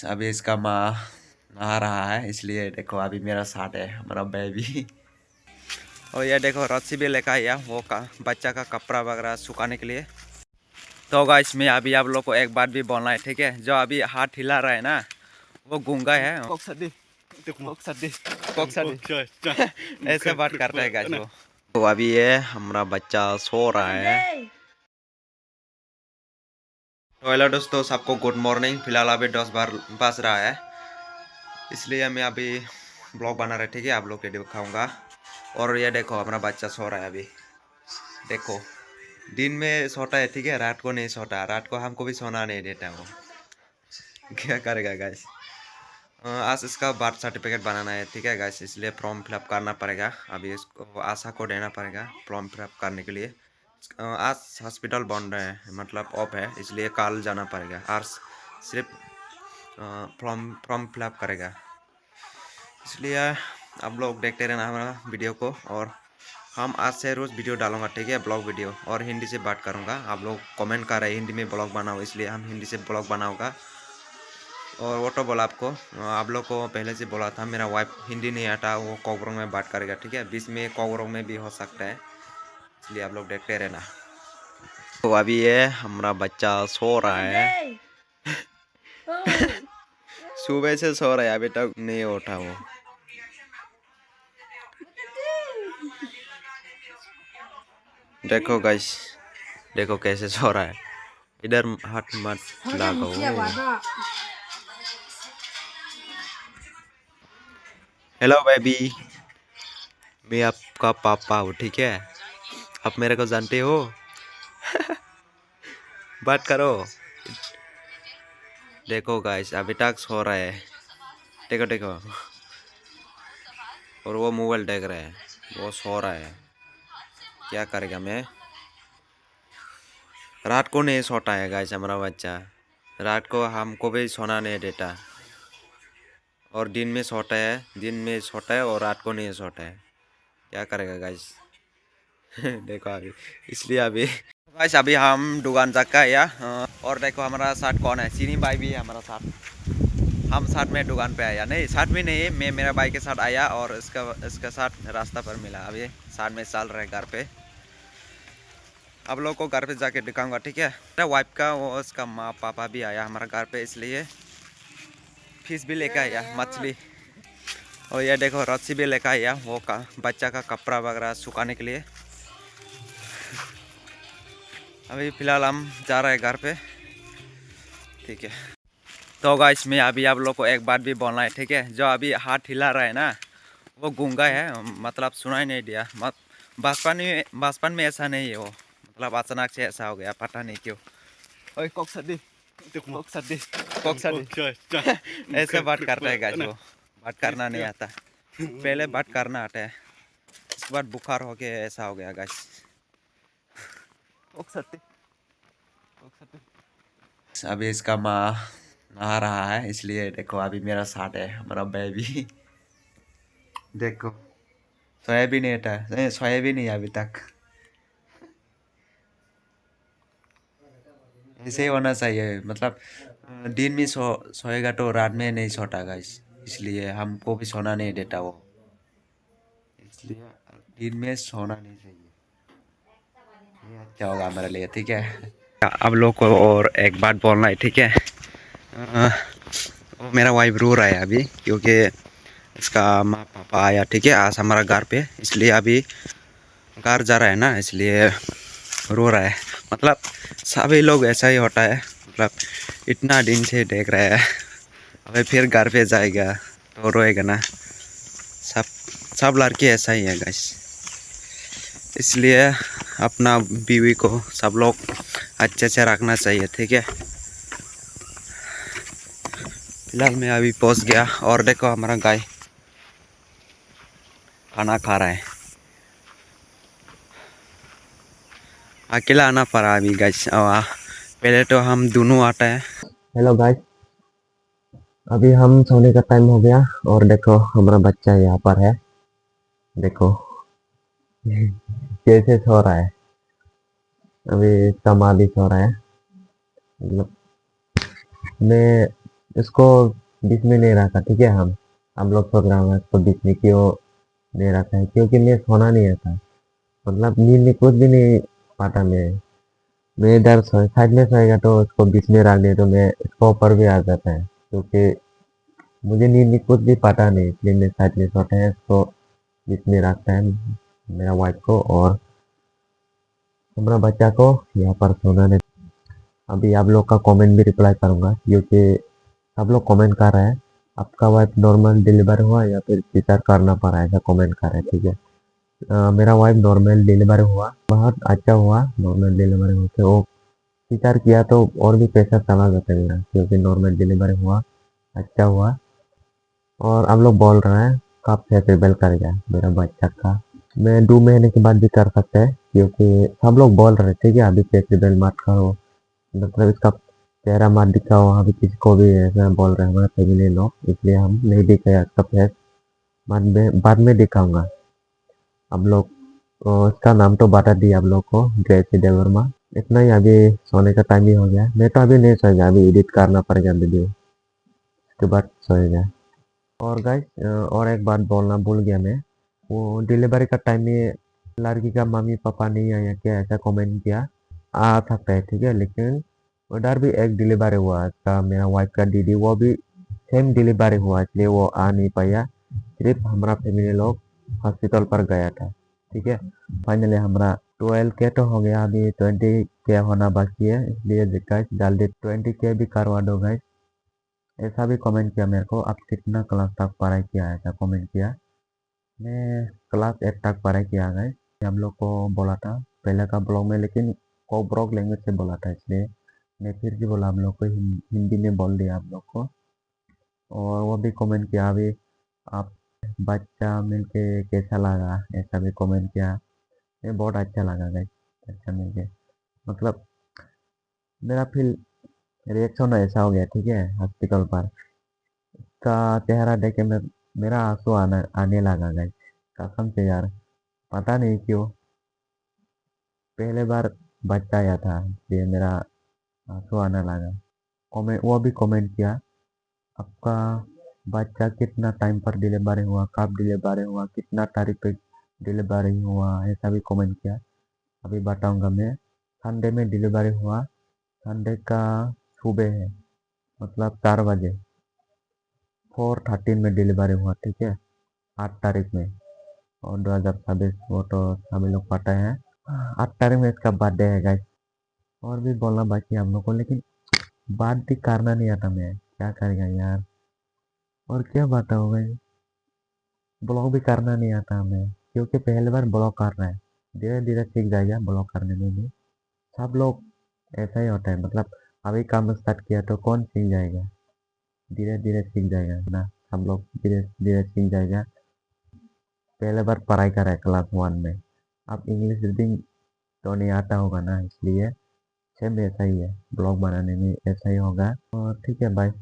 अभी इसका माँ नहा रहा है, इसलिए देखो अभी मेरा साथ है हमारा बेबी। और ये देखो रस्सी भी लेकर आया वो का बच्चा का कपड़ा वगैरह सुखाने के लिए। तो गाइस में अभी आप लोग को एक बात भी बोलना है, ठीक है। जो अभी हाथ हिला रहा है ना वो गूंगा है। ऐसे बात करता है गाइस वो। तो अभी ये हमारा बच्चा सो रहा है। तो हेलो दोस्तों, सबको गुड मॉर्निंग। फिलहाल अभी 10 बज रहा है, इसलिए मैं अभी ब्लॉग बना रहा, ठीक है। आप लोग के दिखाऊंगा। और ये देखो हमारा बच्चा सो रहा है अभी। देखो दिन में सोता है, ठीक है, रात को नहीं सोता। रात को हमको भी सोना नहीं देता वो। क्या करेगा गाइस। आज इसका बर्थ सर्टिफिकेट बनाना है, ठीक है गाइस, इसलिए फॉर्म फिलअप करना पड़ेगा। अभी इसको आशा को देना पड़ेगा फॉर्म फिलअप करने के लिए। आज हॉस्पिटल बंद है, मतलब ऑफ है, इसलिए कल जाना पड़ेगा। आज सिर्फ फॉर्म फिलअप करेगा, इसलिए आप लोग देखते रहना हमारा वीडियो को। और हम आज से रोज़ वीडियो डालूंगा, ठीक है, ब्लॉग वीडियो। और हिंदी से बात करूंगा। आप लोग कमेंट कर रहे हैं हिंदी में ब्लॉग बनाओ, इसलिए हम हिंदी से ब्लॉग बनाऊंगा। और वो तो बोला आपको, आप लोग को पहले से बोला था मेरा वाइफ हिंदी नहीं आता, वो कोकरों में बात करेगा, ठीक है। बीच में कोकरों में भी हो सकता है, इसलिए आप लोग देखते रहना। तो अभी ये हमारा बच्चा सो रहा है। सुबह से सो रहा है, अभी तक नहीं उठा वो। देखो गाइस, देखो कैसे सो रहा है। इधर हाथ मत लगाओ। हेलो बेबी, मैं आपका पापा हूँ, ठीक है। आप मेरे को जानते हो। बात करो। देखो गाइस अभी तक सो रहा है। देखो देखो, और वो मोबाइल देख रहा है, वो सो रहा है। क्या करेगा मैं। रात को नहीं सोता है गाइस हमारा बच्चा। रात को हमको भी सोना नहीं देता। और दिन में सोता है, दिन में सोता है और रात को नहीं सोता है। क्या करेगा गाइस। देखो अभी, इसलिए अभी गाइस अभी हम दुकान जाकर आया। और देखो हमारा साथ कौन है, चीनी भाई भी है हमारा साथ। हम साथ में दुकान पे आया, नहीं साथ में नहीं, मैं मेरा भाई के साथ आया और इसका साथ रास्ता पर मिला। अभी साथ में चल रहे घर पे। आप लोग को घर पे जाके दिखाऊंगा, ठीक है। मेरा वाइफ का वो उसका माँ पापा भी आया हमारा घर पे, इसलिए फिश भी लेकर आया, मछली। और ये देखो रस्सी भी लेकर आया वो का बच्चा का कपड़ा वगैरह सुखाने के लिए। अभी फिलहाल हम जा रहे हैं घर पे, ठीक है। तो गाइस में अभी आप लोग को एक बात भी बोलना है, ठीक है। जो अभी हाथ हिला रहा है ना वो गूंगा है, मतलब सुनाई नहीं दिया। बचपन में ऐसा नहीं है वो, मतलब अचानक से ऐसा हो गया, पता नहीं क्यों। ओए कोक सदी, कोक सदी, कोक सदी। ऐसे बात करता है गाइस वो। बात करना नहीं आता, पहले बात करना आता है, इसके बाद बुखार हो के ऐसा हो गया गाइस। कोक सदी, कोक सदी। अभी इसका माँ नहा रहा है, इसलिए देखो अभी मेरा साथ है हमारा बेबी। देखो सोया भी नहीं था, सोया भी नहीं अभी तक। ऐसे ही होना चाहिए, मतलब दिन में सोएगा तो रात में नहीं सोता गाइस, इसलिए हमको भी सोना नहीं देता वो। इसलिए दिन में सोना नहीं चाहिए, ये अच्छा होगा हमारे लिए, ठीक है। अब लोग को और एक बात बोलना है, ठीक है। वो मेरा वाइफ रो रहा है अभी, क्योंकि इसका माँ पापा आया, ठीक है, आज हमारा घर पे, इसलिए अभी घर जा रहा है ना, इसलिए रो रहा है। मतलब सभी लोग ऐसा ही होता है, मतलब इतना दिन से देख रहा है, अबे फिर घर पे जाएगा तो रोएगा ना। सब सब लड़के ऐसा ही है गाइस, इसलिए अपना बीवी को सब लोग अच्छे से रखना चाहिए, ठीक है। फिलहाल मैं अभी पहुंच गया और देखो हमारा गाय खाना खा रहा है। अकेला आना पड़ा अभी गाइस, पहले तो हम दोनों आता है। हेलो गाइस, अभी हम सोने का टाइम हो गया और देखो हमारा बच्चा यहाँ पर है। देखो कैसे सो रहा है, अभी समाधि सो रहा है। मतलब मैं इसको बीच में नहीं रखा, ठीक है। हम लोग सोच रहे हैं इसको बीच में क्यों नहीं रखा है, क्योंकि मैं सोना नहीं आता, मतलब नींद में कुछ भी नहीं पाता मैं इधर साइड में सोएगा तो उसको बीच में रख दिया तो मैं इसको ऊपर भी आ जाता है, क्योंकि मुझे नींद में कुछ भी पता नहीं, इसलिए मैं साइड में सोता है, इसको बीच में रखता है मेरा वाइफ को और हमारा बच्चा को यहाँ पर सोना दे। अभी आप लोग का कमेंट भी रिप्लाई करूँगा, क्योंकि आप लोग कमेंट कर रहे हैं आपका वाइफ नॉर्मल डिलीवर हुआ या फिर सीजर करना पड़ा, ऐसा कमेंट कर रहे हैं, ठीक है। मेरा वाइफ नॉर्मल डिलीवर हुआ, बहुत अच्छा हुआ नॉर्मल डिलीवर होते। वो सीजर किया तो और भी पैसा चला जाता है मेरा, क्योंकि नॉर्मल डिलीवर हुआ, अच्छा हुआ। और आप लोग बोल रहे हैं कब फेस्टिवल कर गया मेरा बच्चा का, मैं 2 महीने के बाद भी कर सकते हैं, क्योंकि सब लोग बोल रहे थे कि अभी फेस्टिवल मत करो, मतलब इसका चेहरा मत दिखाओ, अभी किसी को भी ऐसा बोल रहे हैं हमारे फैमिली लोग, इसलिए हम नहीं दिखाया इसका फेस, बाद में दिखाऊंगा। आप लोग इसका नाम तो बता दिया आप लोग को, ग्रेसी देवर्मा। इतना ही, अभी सोने का टाइम ही हो गया, मैं तो अभी नहीं सोएगा, अभी एडिट करना पड़ेगा वीडियो, उसके बाद सोएगा। और गाइस, और एक बात बोलना भूल गया मैं, वो डिलीवरी का टाइम में लड़की का मम्मी पापा नहीं आया क्या, ऐसा कमेंट किया। आ सकता है, ठीक है, लेकिन उधर भी एक डिलीवरी हुआ इसका, मेरा वाइफ का दीदी, वो भी सेम डिलीवरी हुआ, इसलिए वो आ नहीं पाया, सिर्फ हमारा फैमिली लोग हॉस्पिटल पर गया था, ठीक है। फाइनली हमारा 12K तो हो गया, अभी 20K होना बाकी है, इसलिए गाइस जल्दी 20K भी करवा दो गाइस। ऐसा भी कमेंट किया मेरे को, आप कितना क्लास तक पढ़ाई किया है, ऐसा कमेंट किया। मैं क्लास 8 तक पढ़ाई किया गाइस, हम लोग को बोला था पहले का ब्लॉग में, लेकिन को ब्लॉग लैंग्वेज से बोला था, इसलिए मैं फिर भी बोला हम लोग को, हिंदी में बोल दिया आप लोग को। और वो भी कमेंट किया अभी, आप बच्चा मिलके कैसा लगा, ऐसा भी कमेंट किया। ये बहुत अच्छा लगा गाइस, अच्छा मिलके, मतलब मेरा फिर रिएक्शन ऐसा हो गया, ठीक है। हॉस्पिटल पर का चेहरा देख के मेरा आंसू आने लगा गाइस, कसम से यार, पता नहीं क्यों, पहले बार बच्चा आया था इसलिए मेरा आंसू आने लगा। कमेंट, वो भी कमेंट किया, आपका बच्चा कितना टाइम पर डिलीवरी हुआ, कब डिलीवरी हुआ, कितना तारीख पे डिलीवरी हुआ, ऐसा भी कमेंट किया। अभी बताऊंगा मैं, संडे में डिलीवरी हुआ, संडे का सुबह है, मतलब 4 बजे, 4:13 में डिलीवरी हुआ, ठीक है, 8 तारीख में, और 2026, वो तो सभी लोग पता है। 8 तारीख में इसका बर्थडे है गाइस। और भी बोलना बाकी है हम लोग को, लेकिन बात भी करना नहीं आता, मैं क्या करेगा यार, और क्या बताऊँ भाई, ब्लॉग भी करना नहीं आता हमें, क्योंकि पहली बार ब्लॉग कर रहा है, धीरे धीरे सीख जाएगा ब्लॉग करने में भी। सब लोग ऐसा ही होता है, मतलब अभी काम स्टार्ट किया तो कौन सीख जाएगा, धीरे धीरे सीख जाएगा ना, सब लोग धीरे धीरे सीख जाएगा। पहले बार पढ़ाई कर रहा है क्लास 1 में, अब इंग्लिश रीडिंग तो नहीं आता होगा ना, इसलिए सेम ऐसा ही है, ब्लॉग बनाने में ऐसा ही होगा। और ठीक है, बाय।